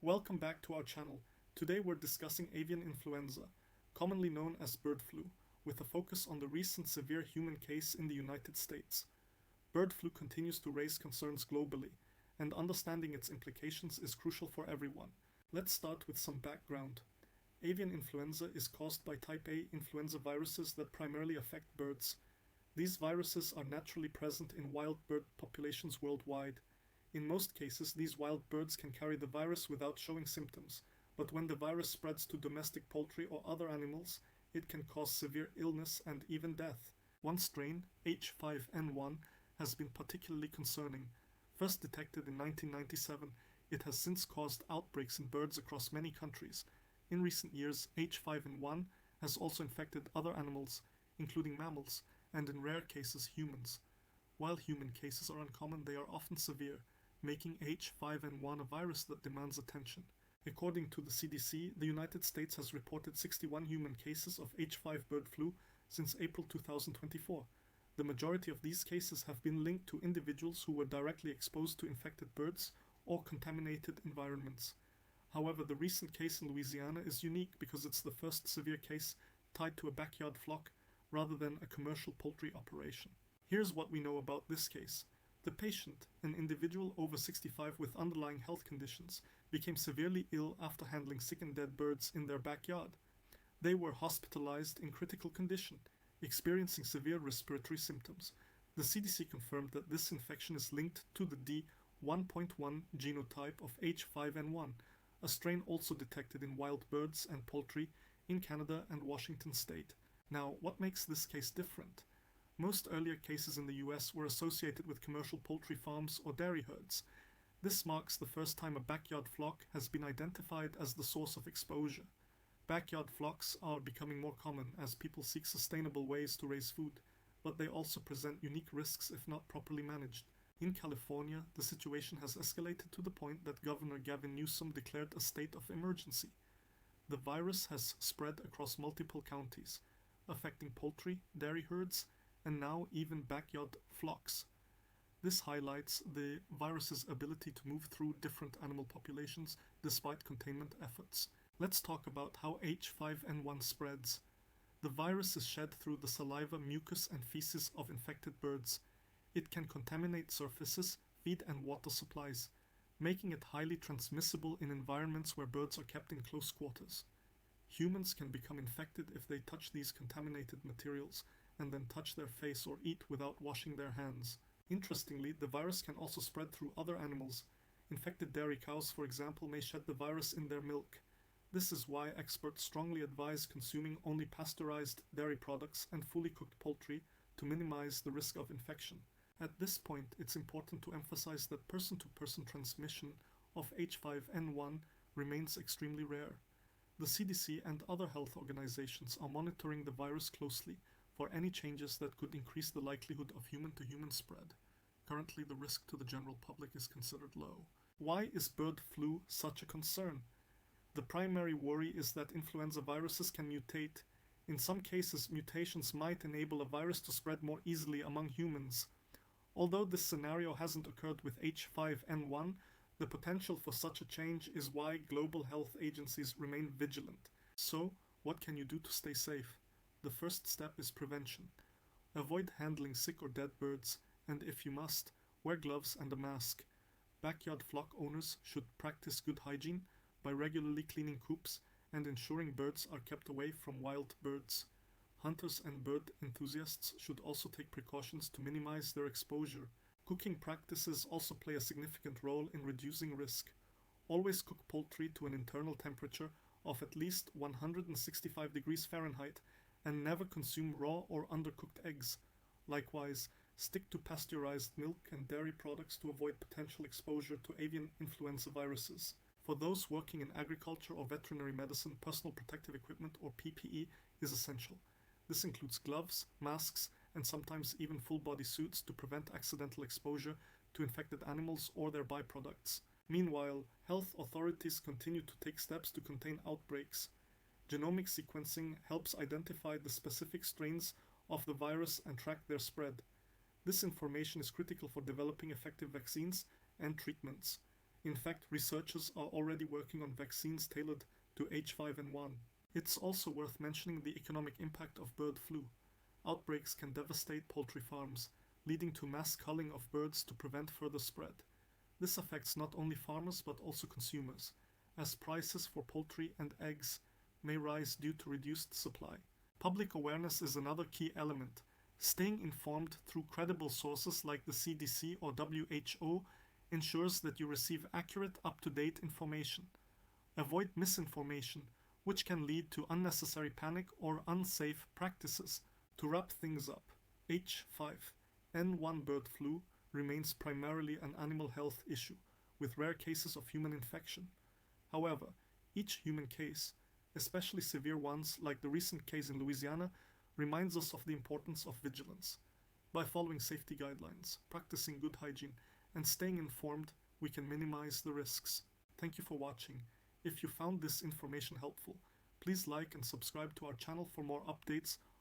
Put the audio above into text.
Welcome back to our channel. Today we're discussing avian influenza, commonly known as bird flu, with a focus on the recent severe human case in the United States. Bird flu continues to raise concerns globally, and understanding its implications is crucial for everyone. Let's start with some background. Avian influenza is caused by type A influenza viruses that primarily affect birds. These viruses are naturally present in wild bird populations worldwide. In most cases, these wild birds can carry the virus without showing symptoms, but when the virus spreads to domestic poultry or other animals, it can cause severe illness and even death. One strain, H5N1, has been particularly concerning. First detected in 1997, it has since caused outbreaks in birds across many countries. In recent years, H5N1 has also infected other animals, including mammals, and in rare cases humans. While human cases are uncommon, they are often severe, making H5N1 a virus that demands attention. According to the CDC, the United States has reported 61 human cases of H5 bird flu since April 2024. The majority of these cases have been linked to individuals who were directly exposed to infected birds or contaminated environments. However, the recent case in Louisiana is unique because it's the first severe case tied to a backyard flock rather than a commercial poultry operation. Here's what we know about this case. The patient, an individual over 65 with underlying health conditions, became severely ill after handling sick and dead birds in their backyard. They were hospitalized in critical condition, experiencing severe respiratory symptoms. The CDC confirmed that this infection is linked to the D1.1 genotype of H5N1, a strain also detected in wild birds and poultry in Canada and Washington state. Now, what makes this case different? Most earlier cases in the US were associated with commercial poultry farms or dairy herds. This marks the first time a backyard flock has been identified as the source of exposure. Backyard flocks are becoming more common as people seek sustainable ways to raise food, but they also present unique risks if not properly managed. In California, the situation has escalated to the point that Governor Gavin Newsom declared a state of emergency. The virus has spread across multiple counties, affecting poultry, dairy herds, and now even backyard flocks. This highlights the virus's ability to move through different animal populations despite containment efforts. Let's talk about how H5N1 spreads. The virus is shed through the saliva, mucus, and feces of infected birds. It can contaminate surfaces, feed, and water supplies, making it highly transmissible in environments where birds are kept in close quarters. Humans can become infected if they touch these contaminated materials and then touch their face or eat without washing their hands. Interestingly, the virus can also spread through other animals. Infected dairy cows, for example, may shed the virus in their milk. This is why experts strongly advise consuming only pasteurized dairy products and fully cooked poultry to minimize the risk of infection. At this point, it's important to emphasize that person-to-person transmission of H5N1 remains extremely rare. The CDC and other health organizations are monitoring the virus closely for any changes that could increase the likelihood of human-to-human spread. Currently, the risk to the general public is considered low. Why is bird flu such a concern? The primary worry is that influenza viruses can mutate. In some cases, mutations might enable a virus to spread more easily among humans. Although this scenario hasn't occurred with H5N1, the potential for such a change is why global health agencies remain vigilant. So, what can you do to stay safe? The first step is prevention. Avoid handling sick or dead birds, and if you must, wear gloves and a mask. Backyard flock owners should practice good hygiene by regularly cleaning coops and ensuring birds are kept away from wild birds. Hunters and bird enthusiasts should also take precautions to minimize their exposure. Cooking practices also play a significant role in reducing risk. Always cook poultry to an internal temperature of at least 165 degrees Fahrenheit and never consume raw or undercooked eggs. Likewise, stick to pasteurized milk and dairy products to avoid potential exposure to avian influenza viruses. For those working in agriculture or veterinary medicine, personal protective equipment or PPE is essential. This includes gloves, masks, and sometimes even full-body suits to prevent accidental exposure to infected animals or their byproducts. Meanwhile, health authorities continue to take steps to contain outbreaks. Genomic sequencing helps identify the specific strains of the virus and track their spread. This information is critical for developing effective vaccines and treatments. In fact, researchers are already working on vaccines tailored to H5N1. It's also worth mentioning the economic impact of bird flu. Outbreaks can devastate poultry farms, leading to mass culling of birds to prevent further spread. This affects not only farmers but also consumers, as prices for poultry and eggs may rise due to reduced supply. Public awareness is another key element. Staying informed through credible sources like the CDC or WHO ensures that you receive accurate, up-to-date information. Avoid misinformation, which can lead to unnecessary panic or unsafe practices. To wrap things up, H5N1 bird flu remains primarily an animal health issue, with rare cases of human infection. However, each human case, especially severe ones like the recent case in Louisiana, reminds us of the importance of vigilance. By following safety guidelines, practicing good hygiene, and staying informed, we can minimize the risks. Thank you for watching. If you found this information helpful, please like and subscribe to our channel for more updates